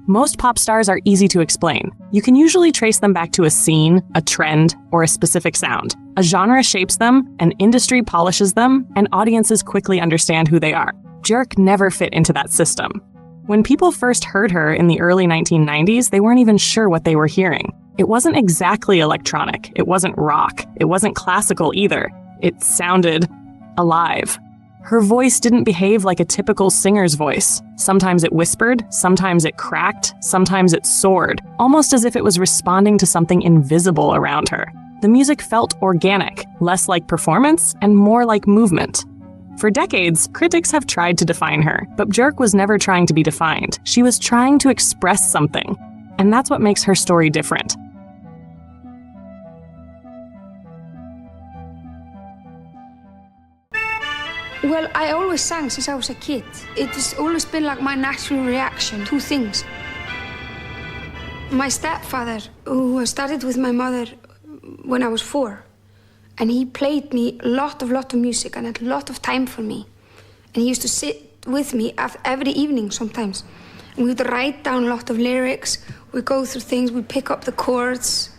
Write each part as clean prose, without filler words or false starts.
Most pop stars are easy to explain. You can usually trace them back to a scene, a trend, or a specific sound. A genre shapes them, an industry polishes them, and audiences quickly understand who they are. Björk never fit into that system. When people first heard her in the early 1990s, they weren't even sure what they were hearing. It wasn't exactly electronic, it wasn't rock, it wasn't classical either. It sounded alive. Her voice didn't behave like a typical singer's voice. Sometimes it whispered, sometimes it cracked, sometimes it soared, almost as if it was responding to something invisible around her. The music felt organic, less like performance and more like movement. For decades, critics have tried to define her, but Björk was never trying to be defined. She was trying to express something, and that's what makes her story different. Well, I always sang since I was a kid. It has always been like my natural reaction to things. My stepfather, who started with my mother when I was 4, and he played me a lot of music and had a lot of time for me. And he used to sit with me every evening sometimes. And we would write down a lot of lyrics, we'd go through things, we'd pick up the chords.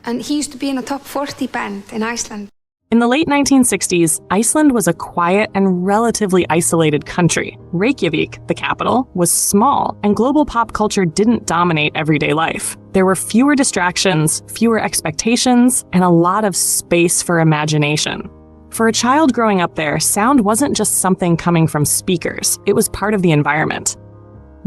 And he used to be in a top 40 band in Iceland. In the late 1960s, Iceland was a quiet and relatively isolated country. Reykjavik, the capital, was small, and global pop culture didn't dominate everyday life. There were fewer distractions, fewer expectations, and a lot of space for imagination. For a child growing up there, sound wasn't just something coming from speakers, it was part of the environment.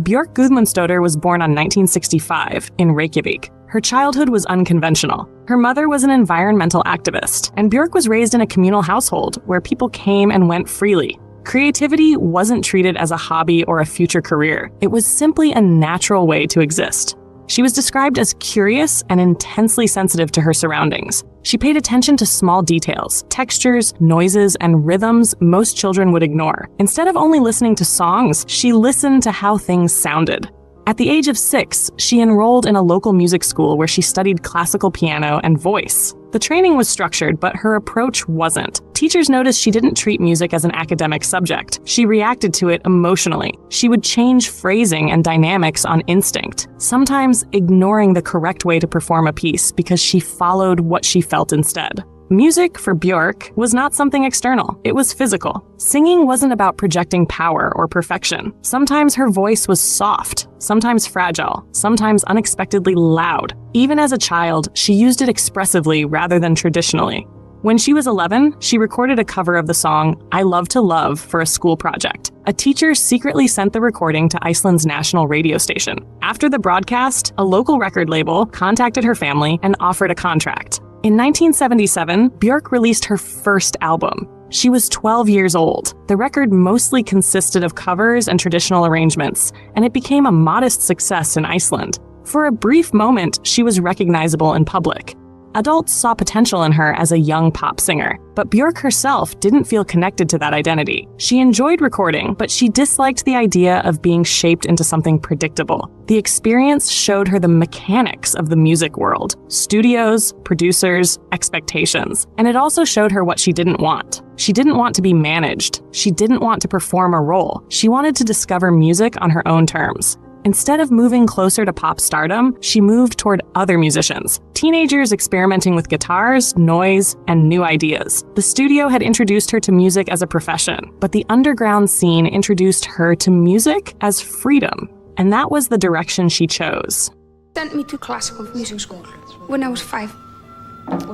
Björk Gudmundsdóttir was born on 1965 in Reykjavik. Her childhood was unconventional. Her mother was an environmental activist, and Björk was raised in a communal household where people came and went freely. Creativity wasn't treated as a hobby or a future career. It was simply a natural way to exist. She was described as curious and intensely sensitive to her surroundings. She paid attention to small details, textures, noises, and rhythms most children would ignore. Instead of only listening to songs, she listened to how things sounded. At the age of 6, she enrolled in a local music school where she studied classical piano and voice. The training was structured, but her approach wasn't. Teachers noticed she didn't treat music as an academic subject. She reacted to it emotionally. She would change phrasing and dynamics on instinct, sometimes ignoring the correct way to perform a piece because she followed what she felt instead. Music, for Björk, was not something external. It was physical. Singing wasn't about projecting power or perfection. Sometimes her voice was soft, sometimes fragile, sometimes unexpectedly loud. Even as a child, she used it expressively rather than traditionally. When she was 11, she recorded a cover of the song I Love to Love for a school project. A teacher secretly sent the recording to Iceland's national radio station. After the broadcast, a local record label contacted her family and offered a contract. In 1977, Björk released her first album. She was 12 years old. The record mostly consisted of covers and traditional arrangements, and it became a modest success in Iceland. For a brief moment, she was recognizable in public. Adults saw potential in her as a young pop singer, but Björk herself didn't feel connected to that identity. She enjoyed recording, but she disliked the idea of being shaped into something predictable. The experience showed her the mechanics of the music world: studios, producers, expectations. And it also showed her what she didn't want. She didn't want to be managed. She didn't want to perform a role. She wanted to discover music on her own terms. Instead of moving closer to pop stardom, she moved toward other musicians, teenagers experimenting with guitars, noise, and new ideas. The studio had introduced her to music as a profession, but the underground scene introduced her to music as freedom, and that was the direction she chose. Sent me to classical music school when I was 5,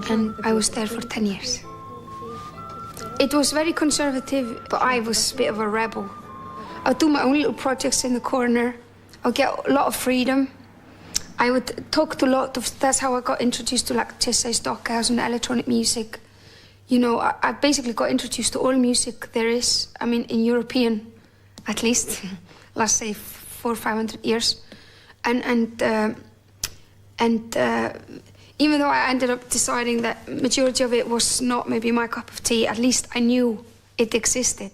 and I was there for 10 years. It was very conservative, but I was a bit of a rebel. I would do my own little projects in the corner. I would get a lot of freedom. I would talk to a lot of, that's how I got introduced to like Tessa Stockhouse and electronic music. You know, I basically got introduced to all music there is. I mean, in European, at least, let's say 400 or 500 years. And even though I ended up deciding that majority of it was not maybe my cup of tea, at least I knew it existed.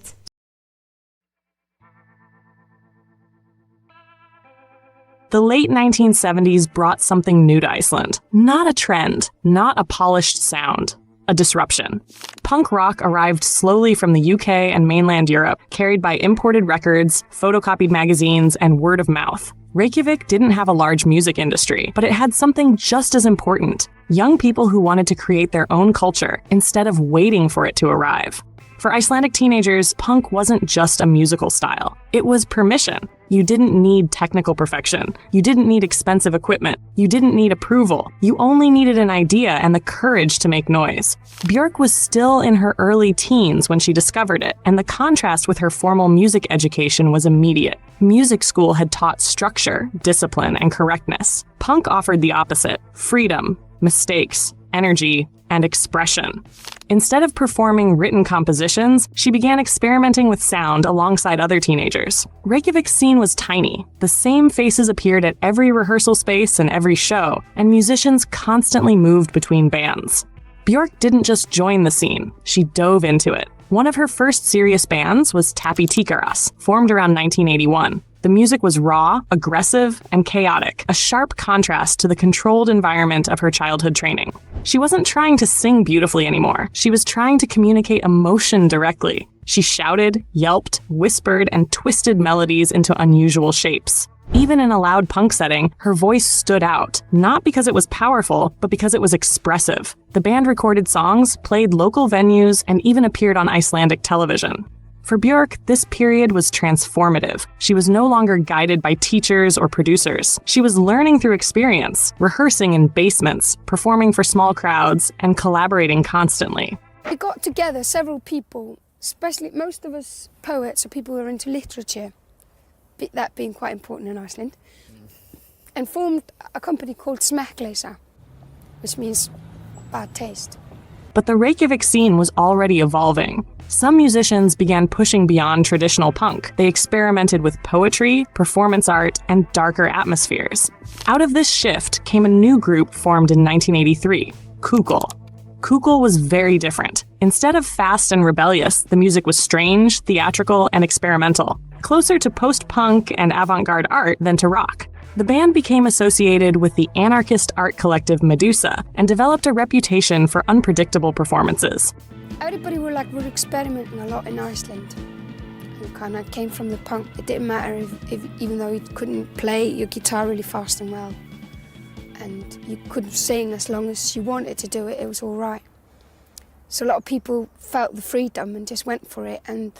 The late 1970s brought something new to Iceland. Not a trend, not a polished sound, a disruption. Punk rock arrived slowly from the UK and mainland Europe, carried by imported records, photocopied magazines, and word of mouth. Reykjavik didn't have a large music industry, but it had something just as important: young people who wanted to create their own culture instead of waiting for it to arrive. For Icelandic teenagers, punk wasn't just a musical style. It was permission. You didn't need technical perfection. You didn't need expensive equipment. You didn't need approval. You only needed an idea and the courage to make noise. Björk was still in her early teens when she discovered it, and the contrast with her formal music education was immediate. Music school had taught structure, discipline, and correctness. Punk offered the opposite: freedom, mistakes, energy, and expression. Instead of performing written compositions, she began experimenting with sound alongside other teenagers. Reykjavik's scene was tiny. The same faces appeared at every rehearsal space and every show, and musicians constantly moved between bands. Björk didn't just join the scene, she dove into it. One of her first serious bands was Tappi Tíkarras, formed around 1981. The music was raw, aggressive, and chaotic, a sharp contrast to the controlled environment of her childhood training. She wasn't trying to sing beautifully anymore. She was trying to communicate emotion directly. She shouted, yelped, whispered, and twisted melodies into unusual shapes. Even in a loud punk setting, her voice stood out, not because it was powerful, but because it was expressive. The band recorded songs, played local venues, and even appeared on Icelandic television. For Björk, this period was transformative. She was no longer guided by teachers or producers. She was learning through experience, rehearsing in basements, performing for small crowds, and collaborating constantly. We got together several people, especially most of us poets or people who are into literature, that being quite important in Iceland, and formed a company called Smekkleysa, which means bad taste. But the Reykjavik scene was already evolving. Some musicians began pushing beyond traditional punk. They experimented with poetry, performance art, and darker atmospheres. Out of this shift came a new group formed in 1983, Kukl. Kukl was very different. Instead of fast and rebellious, the music was strange, theatrical, and experimental, closer to post-punk and avant-garde art than to rock. The band became associated with the anarchist art collective Medusa and developed a reputation for unpredictable performances. Everybody were experimenting a lot in Iceland. You kind of came from the punk. It didn't matter if even though you couldn't play your guitar really fast and well, and you couldn't sing as long as you wanted to do it, it was all right. So a lot of people felt the freedom and just went for it and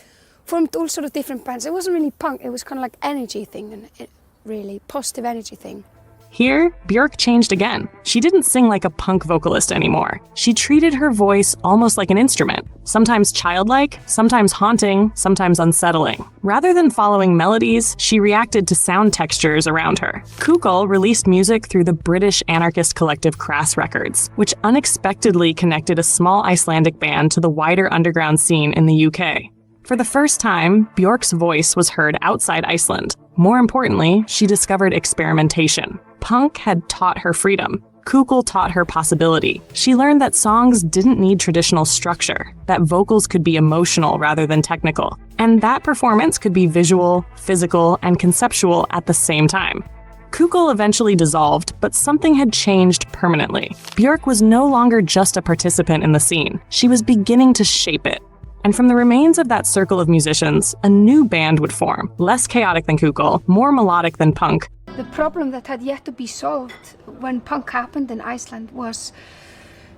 formed all sort of different bands. It wasn't really punk, it was kind of like energy thing, and really positive energy thing. Here, Björk changed again. She didn't sing like a punk vocalist anymore. She treated her voice almost like an instrument, sometimes childlike, sometimes haunting, sometimes unsettling. Rather than following melodies, she reacted to sound textures around her. Kukl released music through the British anarchist collective Crass Records, which unexpectedly connected a small Icelandic band to the wider underground scene in the UK. For the first time, Björk's voice was heard outside Iceland. More importantly, she discovered experimentation. Punk had taught her freedom. Kukl taught her possibility. She learned that songs didn't need traditional structure, that vocals could be emotional rather than technical, and that performance could be visual, physical, and conceptual at the same time. Kukl eventually dissolved, but something had changed permanently. Björk was no longer just a participant in the scene. She was beginning to shape it. And from the remains of that circle of musicians, a new band would form, less chaotic than Kukl, more melodic than punk. The problem that had yet to be solved when punk happened in Iceland was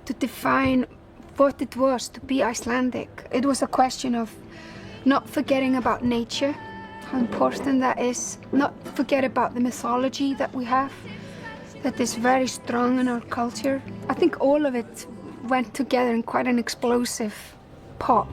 to define what it was to be Icelandic. It was a question of not forgetting about nature, how important that is, not forget about the mythology that we have, that is very strong in our culture. I think all of it went together in quite an explosive pot.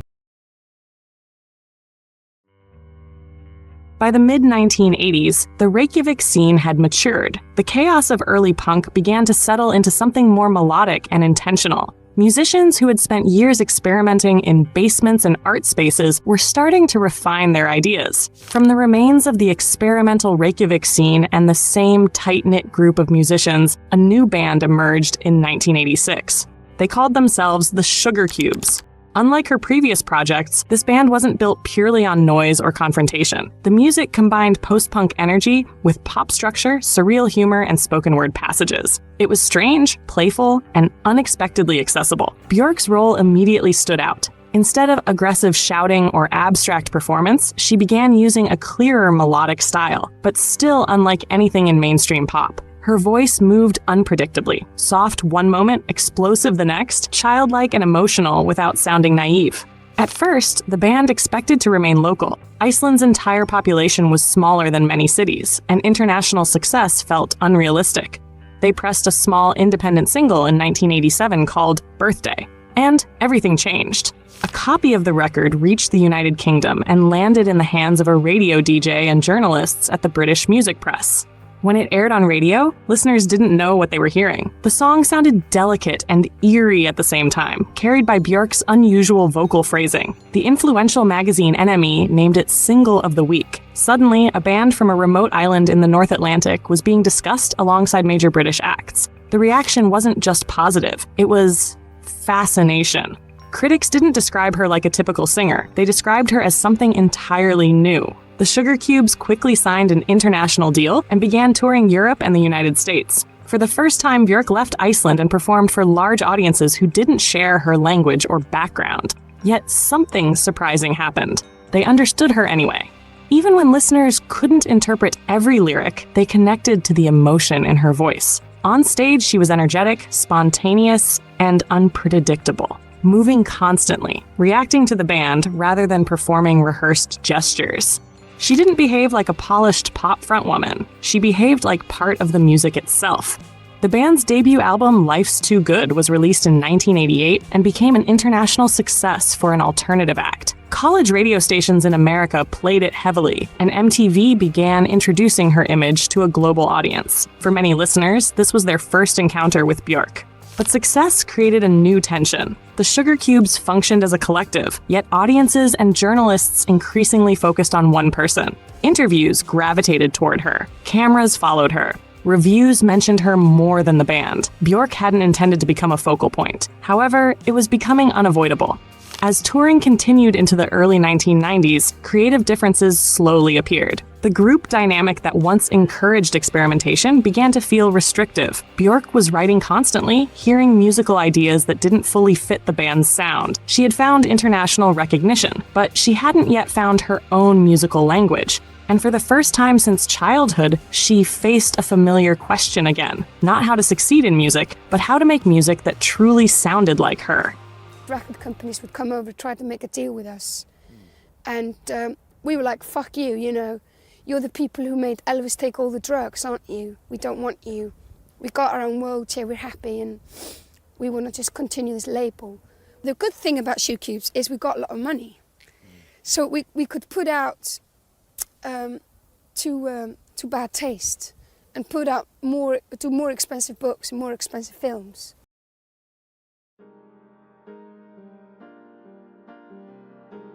By the mid-1980s, the Reykjavik scene had matured. The chaos of early punk began to settle into something more melodic and intentional. Musicians who had spent years experimenting in basements and art spaces were starting to refine their ideas. From the remains of the experimental Reykjavik scene and the same tight-knit group of musicians, a new band emerged in 1986. They called themselves the Sugar Cubes. Unlike her previous projects, this band wasn't built purely on noise or confrontation. The music combined post-punk energy with pop structure, surreal humor, and spoken word passages. It was strange, playful, and unexpectedly accessible. Björk's role immediately stood out. Instead of aggressive shouting or abstract performance, she began using a clearer melodic style, but still unlike anything in mainstream pop. Her voice moved unpredictably, soft one moment, explosive the next, childlike and emotional without sounding naive. At first, the band expected to remain local. Iceland's entire population was smaller than many cities, and international success felt unrealistic. They pressed a small independent single in 1987 called Birthday, and everything changed. A copy of the record reached the United Kingdom and landed in the hands of a radio DJ and journalists at the British Music Press. When it aired on radio, listeners didn't know what they were hearing. The song sounded delicate and eerie at the same time, carried by Björk's unusual vocal phrasing. The influential magazine NME named it Single of the Week. Suddenly, a band from a remote island in the North Atlantic was being discussed alongside major British acts. The reaction wasn't just positive, it was fascination. Critics didn't describe her like a typical singer. They described her as something entirely new. The Sugar Cubes quickly signed an international deal and began touring Europe and the United States. For the first time, Björk left Iceland and performed for large audiences who didn't share her language or background. Yet something surprising happened. They understood her anyway. Even when listeners couldn't interpret every lyric, they connected to the emotion in her voice. On stage, she was energetic, spontaneous, and unpredictable, moving constantly, reacting to the band rather than performing rehearsed gestures. She didn't behave like a polished pop frontwoman. She behaved like part of the music itself. The band's debut album, Life's Too Good, was released in 1988 and became an international success for an alternative act. College radio stations in America played it heavily, and MTV began introducing her image to a global audience. For many listeners, this was their first encounter with Björk. But success created a new tension. The Sugar Cubes functioned as a collective, yet audiences and journalists increasingly focused on one person. Interviews gravitated toward her. Cameras followed her. Reviews mentioned her more than the band. Björk hadn't intended to become a focal point. However, it was becoming unavoidable. As touring continued into the early 1990s, creative differences slowly appeared. The group dynamic that once encouraged experimentation began to feel restrictive. Björk was writing constantly, hearing musical ideas that didn't fully fit the band's sound. She had found international recognition, but she hadn't yet found her own musical language. And for the first time since childhood, she faced a familiar question again. Not how to succeed in music, but how to make music that truly sounded like her. Record companies would come over and try to make a deal with us. And we were like, fuck you, you know. You're the people who made Elvis take all the drugs, aren't you? We don't want you. We got our own world here, we're happy, and we want to just continue this label. The good thing about Sugar Cubes is we got a lot of money. So we could put out to bad taste and put out do more expensive books and more expensive films.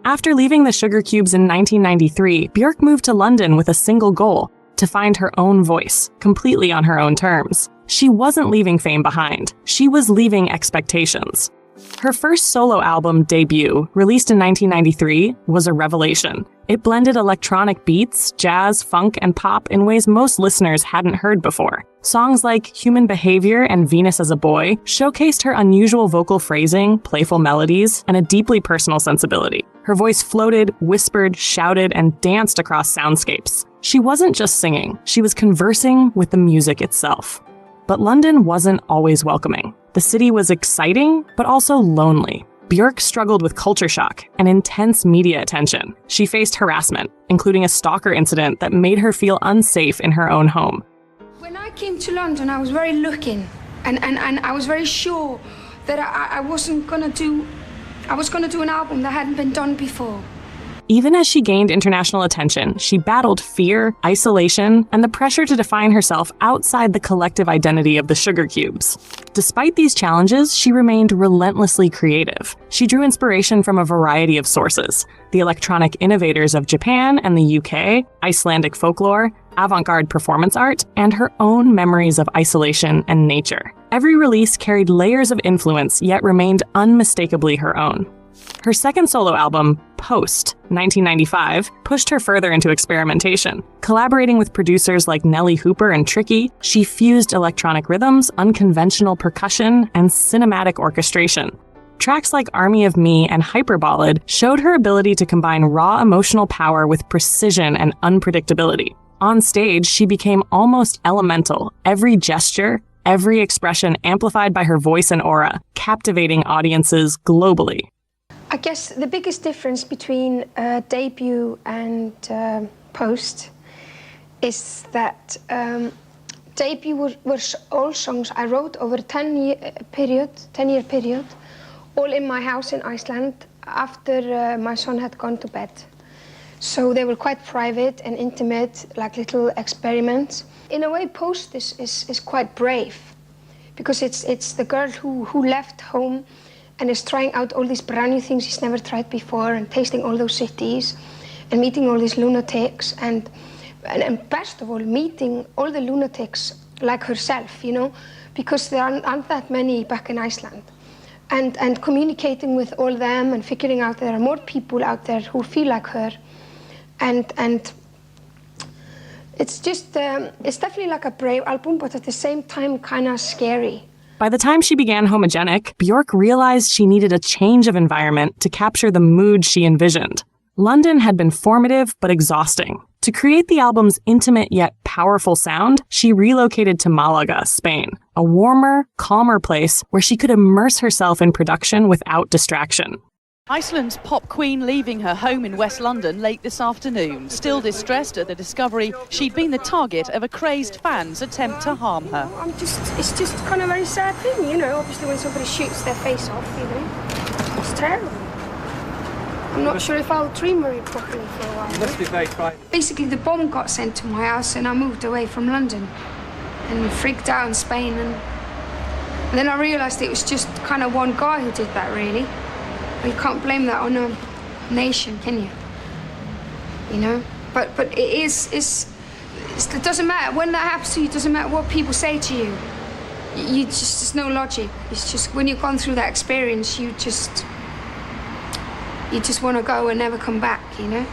After leaving the Sugar Cubes in 1993, Björk moved to London with a single goal: to find her own voice, completely on her own terms. She wasn't leaving fame behind. She was leaving expectations. Her first solo album, Debut, released in 1993, was a revelation. It blended electronic beats, jazz, funk, and pop in ways most listeners hadn't heard before. Songs like Human Behavior and Venus as a Boy showcased her unusual vocal phrasing, playful melodies, and a deeply personal sensibility. Her voice floated, whispered, shouted, and danced across soundscapes. She wasn't just singing, she was conversing with the music itself. But London wasn't always welcoming. The city was exciting, but also lonely. Björk struggled with culture shock and intense media attention. She faced harassment, including a stalker incident that made her feel unsafe in her own home. When I came to London, I was very looking, and I was very sure that I was going to do an album that hadn't been done before. Even as she gained international attention, she battled fear, isolation, and the pressure to define herself outside the collective identity of the Sugar Cubes. Despite these challenges, she remained relentlessly creative. She drew inspiration from a variety of sources: the electronic innovators of Japan and the UK, Icelandic folklore, avant-garde performance art, and her own memories of isolation and nature. Every release carried layers of influence, yet remained unmistakably her own. Her second solo album, Post, 1995, pushed her further into experimentation. Collaborating with producers like Nellie Hooper and Tricky, she fused electronic rhythms, unconventional percussion, and cinematic orchestration. Tracks like Army of Me and Hyperballad showed her ability to combine raw emotional power with precision and unpredictability. On stage, she became almost elemental, every gesture, every expression amplified by her voice and aura, captivating audiences globally. I guess the biggest difference between debut and post is that debut were all songs I wrote over a 10-year period, all in my house in Iceland after my son had gone to bed. So they were quite private and intimate, like little experiments. In a way, Post is quite brave, because it's the girl who left home and is trying out all these brand new things she's never tried before, and tasting all those cities, and meeting all these lunatics, and best of all, meeting all the lunatics like herself, you know, because there aren't that many back in Iceland. And communicating with all them and figuring out there are more people out there who feel like her. And it's just, it's definitely like a brave album, but at the same time kind of scary. By the time she began Homogenic, Bjork realized she needed a change of environment to capture the mood she envisioned. London had been formative but exhausting. To create the album's intimate yet powerful sound, she relocated to Malaga, Spain, a warmer, calmer place where she could immerse herself in production without distraction. Iceland's pop queen leaving her home in West London late this afternoon, still distressed at the discovery she'd been the target of a crazed fan's attempt to harm her. It's just kind of a very sad thing, you know, obviously when somebody shoots their face off, you know. It's terrible. I'm not sure if I'll dream very properly for a while. It must be very frightening. Basically, the bomb got sent to my house and I moved away from London and freaked out in Spain. And then I realised it was just kind of one guy who did that, really. You can't blame that on a nation, can you? You know? But it it doesn't matter. When that happens to you, it doesn't matter what people say to you. There's no logic. It's just when you've gone through that experience, you just want to go and never come back, you know?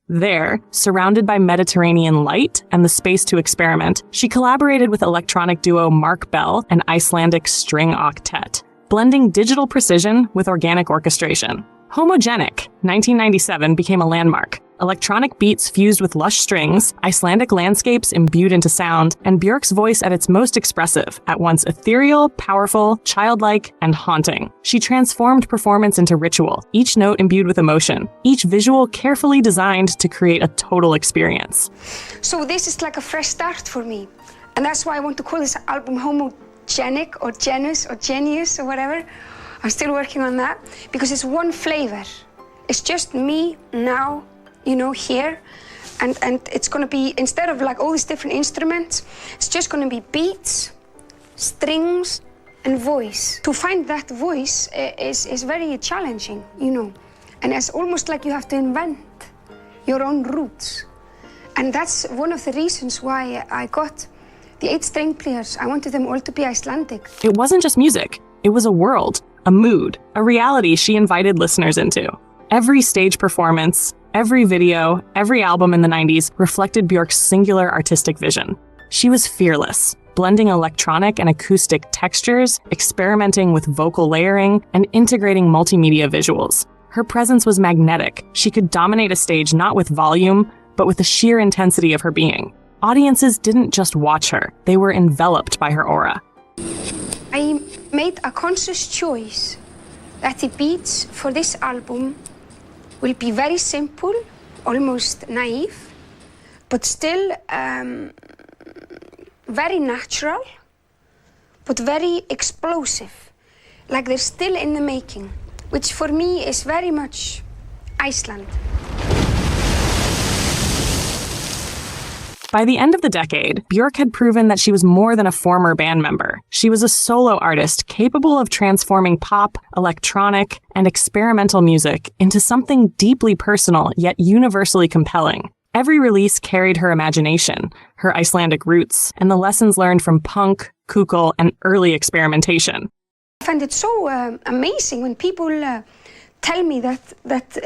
There, surrounded by Mediterranean light and the space to experiment, she collaborated with electronic duo Mark Bell and Icelandic string octet, blending digital precision with organic orchestration. Homogenic, 1997, became a landmark. Electronic beats fused with lush strings, Icelandic landscapes imbued into sound, and Björk's voice at its most expressive, at once ethereal, powerful, childlike, and haunting. She transformed performance into ritual, each note imbued with emotion, each visual carefully designed to create a total experience. So this is like a fresh start for me. And that's why I want to call this album Homogenic or Genus or Genius or whatever. I'm still working on that because it's one flavor. It's just me now, you know, here. And it's going to be, instead of like all these different instruments, it's just going to be beats, strings, and voice. To find that voice is very challenging, you know. And it's almost like you have to invent your own roots. And that's one of the reasons why I got the 8 string players. I wanted them all to be Icelandic. It wasn't just music. It was a world, a mood, a reality she invited listeners into. Every stage performance, every video, every album in the 90s reflected Björk's singular artistic vision. She was fearless, blending electronic and acoustic textures, experimenting with vocal layering, and integrating multimedia visuals. Her presence was magnetic. She could dominate a stage not with volume, but with the sheer intensity of her being. Audiences didn't just watch her, they were enveloped by her aura. I made a conscious choice that the beats for this album will be very simple, almost naive, but still very natural, but very explosive. Like they're still in the making, which for me is very much Iceland. By the end of the decade, Björk had proven that she was more than a former band member. She was a solo artist capable of transforming pop, electronic, and experimental music into something deeply personal yet universally compelling. Every release carried her imagination, her Icelandic roots, and the lessons learned from punk, kukl, and early experimentation. I find it so amazing when people tell me that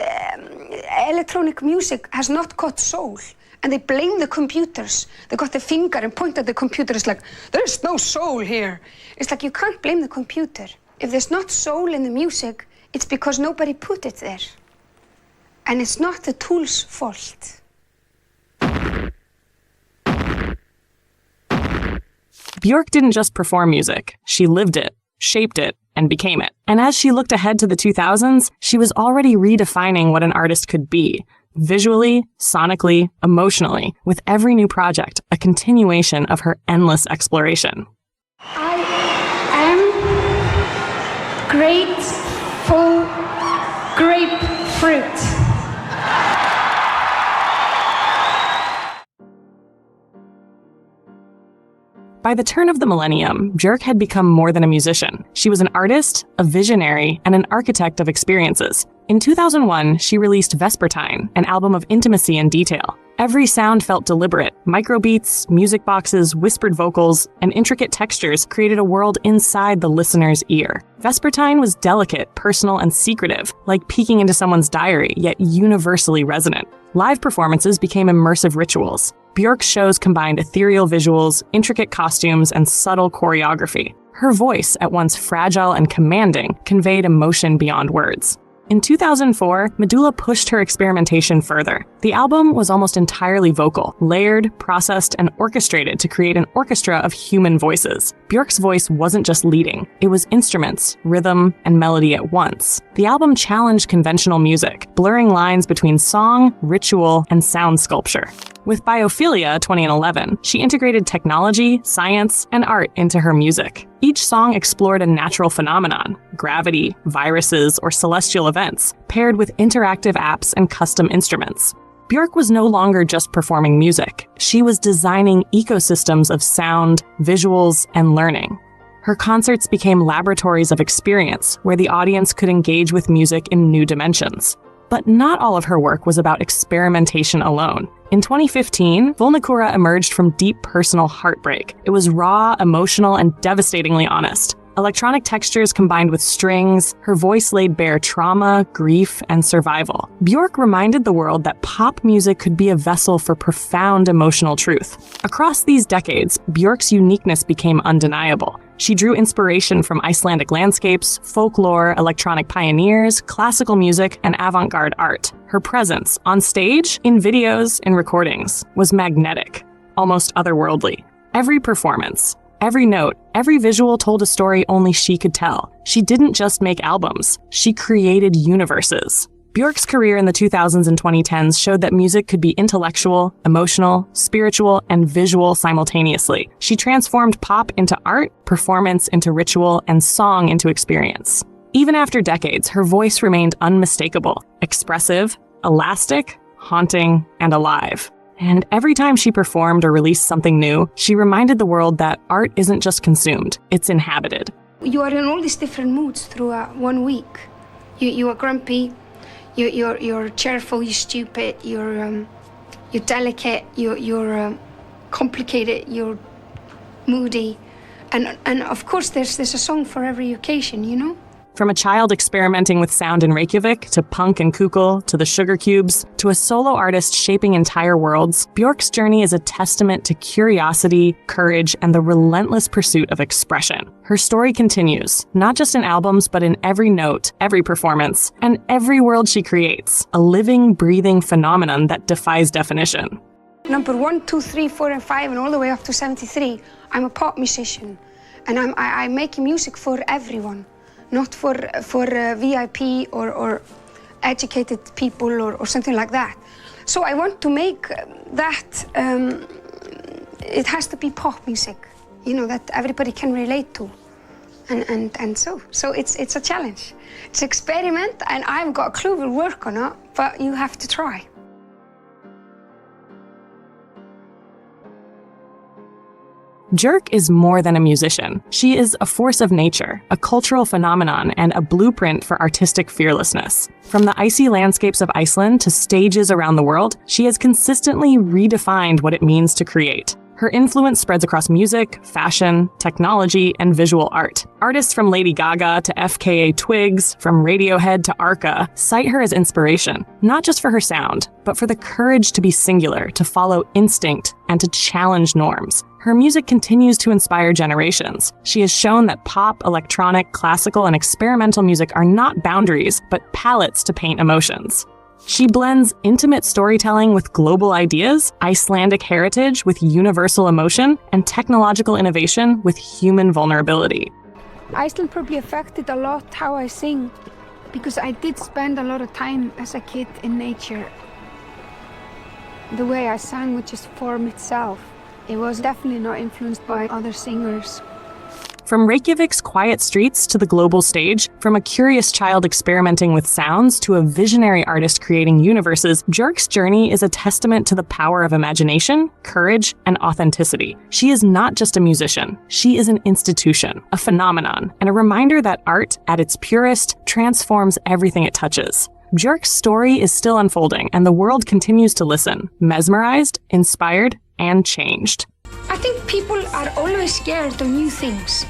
electronic music has not got soul, and they blame the computers. They got the finger and point at the computer. It's like, there's no soul here. It's like, you can't blame the computer. If there's not soul in the music, it's because nobody put it there. And it's not the tool's fault. Bjork didn't just perform music. She lived it, shaped it, and became it. And as she looked ahead to the 2000s, she was already redefining what an artist could be. Visually, sonically, emotionally, with every new project, a continuation of her endless exploration. I am grateful grapefruit. By the turn of the millennium, Björk had become more than a musician. She was an artist, a visionary, and an architect of experiences. In 2001, she released Vespertine, an album of intimacy and detail. Every sound felt deliberate. Microbeats, music boxes, whispered vocals, and intricate textures created a world inside the listener's ear. Vespertine was delicate, personal, and secretive, like peeking into someone's diary, yet universally resonant. Live performances became immersive rituals. Björk's shows combined ethereal visuals, intricate costumes, and subtle choreography. Her voice, at once fragile and commanding, conveyed emotion beyond words. In 2004, Medulla pushed her experimentation further. The album was almost entirely vocal, layered, processed, and orchestrated to create an orchestra of human voices. Björk's voice wasn't just leading, it was instruments, rhythm, and melody at once. The album challenged conventional music, blurring lines between song, ritual, and sound sculpture. With Biophilia 2011, she integrated technology, science, and art into her music. Each song explored a natural phenomenon, gravity, viruses, or celestial events, paired with interactive apps and custom instruments. Björk was no longer just performing music. She was designing ecosystems of sound, visuals, and learning. Her concerts became laboratories of experience where the audience could engage with music in new dimensions. But not all of her work was about experimentation alone. In 2015, Vulnicura emerged from deep personal heartbreak. It was raw, emotional, and devastatingly honest. Electronic textures combined with strings, her voice laid bare trauma, grief, and survival. Björk reminded the world that pop music could be a vessel for profound emotional truth. Across these decades, Björk's uniqueness became undeniable. She drew inspiration from Icelandic landscapes, folklore, electronic pioneers, classical music, and avant-garde art. Her presence, on stage, in videos, in recordings, was magnetic, almost otherworldly. Every performance, every note, every visual told a story only she could tell. She didn't just make albums, she created universes. Björk's career in the 2000s and 2010s showed that music could be intellectual, emotional, spiritual, and visual simultaneously. She transformed pop into art, performance into ritual, and song into experience. Even after decades, her voice remained unmistakable, expressive, elastic, haunting, and alive. And every time she performed or released something new, she reminded the world that art isn't just consumed, it's inhabited. You are in all these different moods through 1 week. You are grumpy, you're cheerful, you're stupid, you're delicate, you're complicated, you're moody. And of course there's a song for every occasion, you know? From a child experimenting with sound in Reykjavik, to punk and kukul, to the Sugar Cubes, to a solo artist shaping entire worlds, Björk's journey is a testament to curiosity, courage, and the relentless pursuit of expression. Her story continues, not just in albums, but in every note, every performance, and every world she creates, a living, breathing phenomenon that defies definition. Number 1, 2, 3, 4, and 5, and all the way up to 73, I'm a pop musician, and I'm making music for everyone. Not for VIP or educated people or something like that. So I want to make that, it has to be pop music, you know, that everybody can relate to. And so it's a challenge. It's an experiment, and I haven't got a clue, we'll work on it, but you have to try. Björk is more than a musician. She is a force of nature, a cultural phenomenon, and a blueprint for artistic fearlessness. From the icy landscapes of Iceland to stages around the world, she has consistently redefined what it means to create. Her influence spreads across music, fashion, technology, and visual art. Artists from Lady Gaga to FKA Twigs, from Radiohead to Arca, cite her as inspiration, not just for her sound, but for the courage to be singular, to follow instinct, and to challenge norms. Her music continues to inspire generations. She has shown that pop, electronic, classical, and experimental music are not boundaries, but palettes to paint emotions. She blends intimate storytelling with global ideas, Icelandic heritage with universal emotion, and technological innovation with human vulnerability. Iceland probably affected a lot how I sing, because I did spend a lot of time as a kid in nature. The way I sang would just form itself. It was definitely not influenced by other singers. From Reykjavik's quiet streets to the global stage, from a curious child experimenting with sounds to a visionary artist creating universes, Björk's journey is a testament to the power of imagination, courage, and authenticity. She is not just a musician. She is an institution, a phenomenon, and a reminder that art, at its purest, transforms everything it touches. Björk's story is still unfolding, and the world continues to listen, mesmerized, inspired, and changed. I think people are always scared of new things.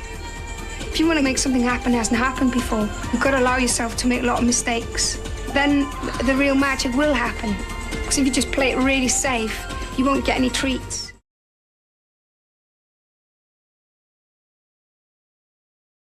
If you want to make something happen that hasn't happened before, you've got to allow yourself to make a lot of mistakes. Then the real magic will happen. Because if you just play it really safe, you won't get any treats.